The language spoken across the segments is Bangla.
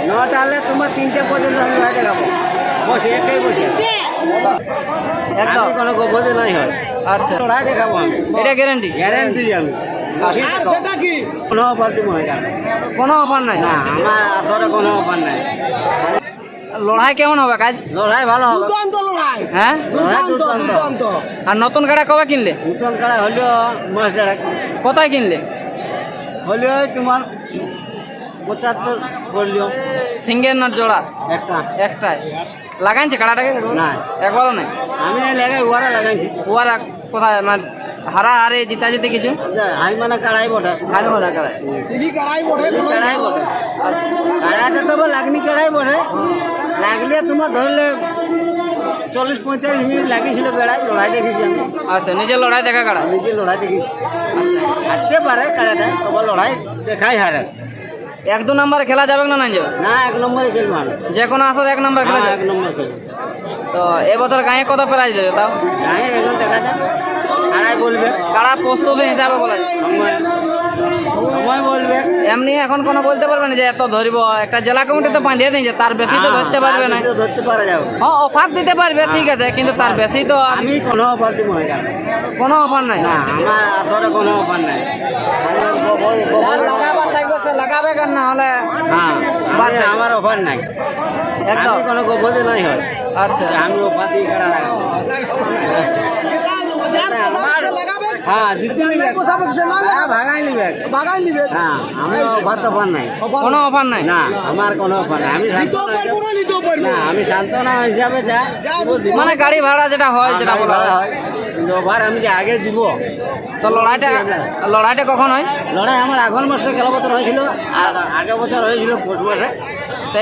9টা হলে তোমার 3টে পর্যন্ত আমি লড়াই দেখাবো। বসে একাই বসে আমি কোনো গোপনে নাই হয়। আচ্ছা, লড়াই দেখাবো আমি, এটা গ্যারান্টি? গ্যারান্টি আমি। আর সেটা কি কোনো অফার দিব না, কোনো অফার নাই? না আমার আসরে কোনো অফার নাই। লড়াই কেমন হবে কাজ? লড়াই ভালো হবে। দুর্দান্ত লড়াই, হ্যাঁ, দুর্দান্ত দুর্দান্ত। আর নতুন গাড়া কবে কিনলে? নতুন কাড়া হলেও মাস দেড় কোথায় কিনলে? হলেও তোমার 75 করলেও সিঙ্গের না জোড়া? একটা একটাই লাগাইছে কাড়াটাকে? না একবারও নাই। আমি না লাগাই, ওরা লাগাইছি। ওরা কোথায় মানে হারা হারে জিতা জিতে কিছু? হাই মানে কাড়াই বটে, হারে হারা কাড়াই। তিনি কড়াই বটে, কাড়াই বটে। কাড়াটা তো লাগনি কাড়াই বটে। লাগলে তোমার ধরলে 40-45 মিনিট লাগিয়েছিল বেড়ায়, লড়াই দেখেছি আমি। আচ্ছা, নিজের লড়াই দেখা কাড়া? নিজে লড়াই দেখেছি। হারতে পারে কাড়াটা, তবে লড়াই দেখাই হারে। 1-2 নম্বরে খেলা যাবে না? নাই যাবে না, 1 নম্বরে খেলবো আমি। যে কোনো আসর 1 নম্বর খেলা যাবে? 1 নম্বর খেলবো। তো এবছর গাঁয়ে কত প্রাইজ দেবে তাও? গায়ে এখন দেখা যাক, কাড়াই বলবে, কাড়া প্রস্তুতি হিসাবে বলা যায়। সময় সময় বলবে। এমনি এখন কোনো বলতে পারবে না যে এত ধরব? একটা জেলা কমিটি তো বাঁধিয়ে দিয়েছে, তার বেশি তো ধরতে পারবে না। ধরতে পারা যাবে। হ্যাঁ, অফার দিতে পারবে, ঠিক আছে, কিন্তু তার বেশি তো আমি কোনো অফার দিব না। কোনো অফার নাই। না, আমার আসরে কোনো অফার নাই। লাগাবার থাকবে সে লাগাবে, কেন না হলে হ্যাঁ, আমার অফার নাই। একদম। আমি কোনো গোপনে নাই হয়। আচ্ছা, আমি অফার দিয়ে কাড়া লাগাবো। হ্যাঁ, জিততে নিলে ভাগাই নিবে। বাগাই নিবে। হ্যাঁ, আমি অফার তো অফার নাই। কোনো অফার নাই। না, আমার কোনো অফার নাই। আমি নিতেও পারবো না, নিতেও পারবো না, আমি সান্ত্বনা হিসাবে যা দিব। মানে গাড়ি ভাড়া যেটা হয়, যেটা গাড়ি বলা ভাড়া হয়। হয়, কিন্তু অফার আমি যে আগে দিব। তো লড়াইটা কখন হয়? লড়াই আমার আঘন মাসে গেল বছর হয়েছিল, আর আগের বছর হয়েছিল পৌষ মাসে। তো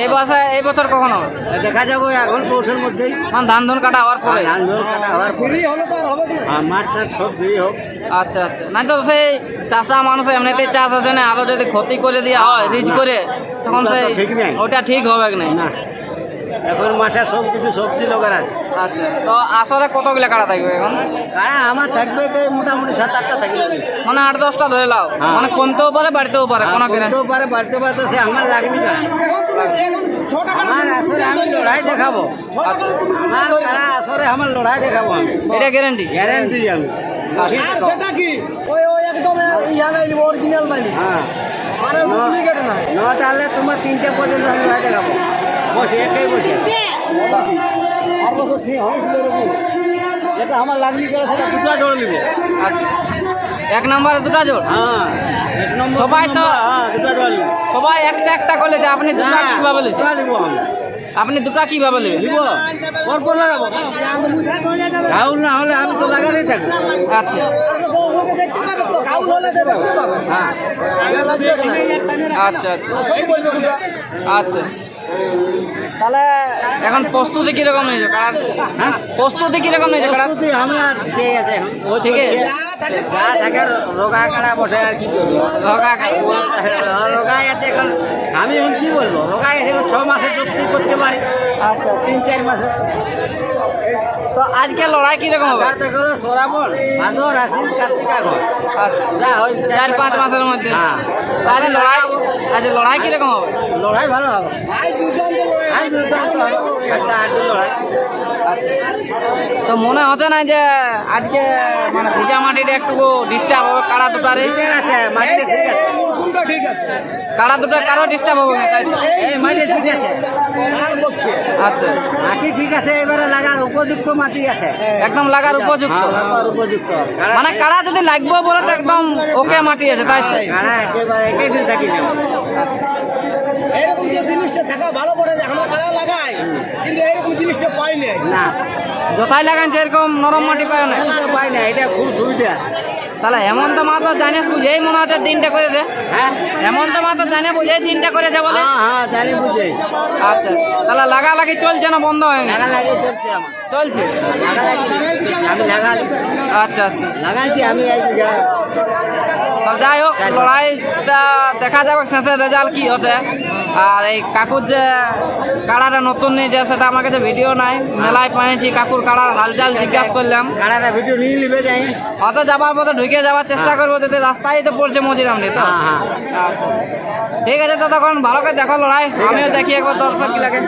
এই বছর কখন হবে? দেখা যাবে ওই আঘন পৌষের মধ্যেই। মানে ধান কাটা হওয়ার পরে? ধান ধর কাটা হওয়ার পরে। ফ্রি হলে তো আর হবে না। মাঠ টাট সব ফ্রি হোক। আচ্ছা আচ্ছা, নাই তো সেই চাষা মানুষ এমনিতে চাষ আছে না, আরো যদি ক্ষতি করে দেওয়া হয় রিচ করে, তখন ওটা তো সেই ঠিক নাই। ওটা ঠিক হবে না। না, এখন মাঠে সব কিছু সবজি লোকের আছে। আচ্ছা, তো আসলে কতগুলো কাটা থাকবে এখন? কারা আমার থাকবে কি মোটামুটি 7-8টা থাকবে। মানে 8-10টা ধরে লাও, হ্যাঁ। মানে কমতেও পারে বাড়তেও পারে, কোনো করতেও পারে, বাড়তে পারতে সে আমার লাগনি কারা। এখন 6 টাকা আমার আসলে আমি লড়াই দেখাবো। আমার কারা আসলে আমার লড়াই দেখাবো আমি। এটা গ্যারান্টি? গ্যারান্টি আমি। আর সেটা কি ওই একদম ইয়া নাই, অরিজিনাল নাই, হ্যাঁ, মানে ডুপ্লিকেট নাই। 9টা হলে তোমার 3টে পর্যন্ত আমি লড়াই দেখাবো। বসে একাই বসে আর বছর ঠিক হয়েছিল এরকম। যেটা আমার লাগনি করে সেটা 2টা জোড় নিব। আচ্ছা, 1 নম্বরে 2টা জোড়? হ্যাঁ, 1 নম্বর সবাই তো 2টা জোড় নিব। সবাই একটা করে যে আপনি 2টা কিভাবে নিয়েছেন? নিব আমি। আপনি 2টা কিভাবে নেবেন? নিব পরপর লাগাবো। রাহুল না হলে আমি তো লাগাতেই থাকবো। আচ্ছা লোকে দেখতে পাবে তো, কাউল হলে দেখতে পাবে। হ্যাঁ, লাগবে না, আচ্ছা আচ্ছা সব বলবে ওটা। আচ্ছা, তাহলে এখন প্রস্তুতি কিরকম নিয়েছো? হ্যাঁ, প্রস্তুতি কিরকম নিয়েছো? প্রস্তুতি আমার ঠিক আছে এখন। ও ঠিক আছে। যা থাকে রোগা কাটা বটে আর কি করবো। রোগাই আছে এখন। আমি এখন কি বলবো, রোগাই আছে এখন 6 মাসে চুক্তি করতে পারি। আচ্ছা, 3-4 মাসে। তো আজকে লড়াই কিরকম হবে? আষাঢ় থেকে হলো শ্রাবণ, ভাদর, আশ্বিন, কার্তিক, আঘন। আচ্ছা, যা হয় 4-5 মাসের মধ্যে। হ্যাঁ। তো আজ লড়াই কিরকম হবে? লড়াই ভালো হবে। ভাই দুর্দান্ত লড়াই। আজ দুর্দান্ত হবে। হাড্ডাহাড্ডি লড়াই। আচ্ছা, তো মনে হচ্ছে না যে আজকে মানে ভিজা মাটিটা একটু ডিস্টার্ব হবে কাড়া দুটারে? ঠিক আছে, মাটিটা ঠিক আছে। এই মৌসুমটা ঠিক আছে। কাড়া দুটা কারো ডিস্টার্ব হবে না, তাই তো? এই মাটি ঠিক আছে। তার পক্ষে আচ্ছা, মাটি ঠিক আছে, এবারে লাগার উপযুক্ত মাটি আছে। একদম লাগার উপযুক্ত। হ্যাঁ, লাগার উপযুক্ত। মানে কাড়া যদি লাগবে বলে তো একদম ওকে মাটি আছে, তাই তো? কাড়া একেবারে একই দিন থাকি যাবে। আচ্ছা, এরকম যে জিনিসটা থাকা ভালো করে, যে আমরা কারা লাগাই কিন্তু এরকম জিনিসটা পাই না। না, যথাই লাগানছে এরকম নরম মাটি পায় না। সুবিধা পাই না, এটা খুব সুবিধা। তাহলে হেমন্ত মাহাতো জানিস বুঝেই মনে হচ্ছে দিনটা করেছে। হ্যাঁ, হেমন্ত মাহাতো জানে বুঝেই দিনটা করেছে বলে। হ্যাঁ, হ্যাঁ, জানি বুঝে। আচ্ছা, তাহলে লাগালাগি চলছে না বন্ধ হয়ে গেছে? লাগা লাগিয়ে চলছে আমার। চলছে। লাগা লাগি আমি লাগাই। আচ্ছা আচ্ছা, লাগাইছি আমি এই বিঘা। তো যাই হোক লড়াইটা দেখা যাবে শেষের রেজাল্ট কি হচ্ছে। আর এই কাকুর যে কাড়াটা নতুন নিয়েছে সেটা আমার কাছে ভিডিও নাই, মেলায় পাইছি কাকুর কাড়ার হালচাল জিজ্ঞাসা করলাম। কাড়াটা ভিডিও নিয়ে নিবে যাই, অত যাবার পথে ঢুকে যাওয়ার চেষ্টা করবো, যাতে রাস্তায় তো পড়ছে মজিরামনি তো। হ্যাঁ। আচ্ছা ঠিক আছে, তো তখন ভালো করে দেখো লড়াই, আমিও দেখি একবার দর্শক কি লাগে।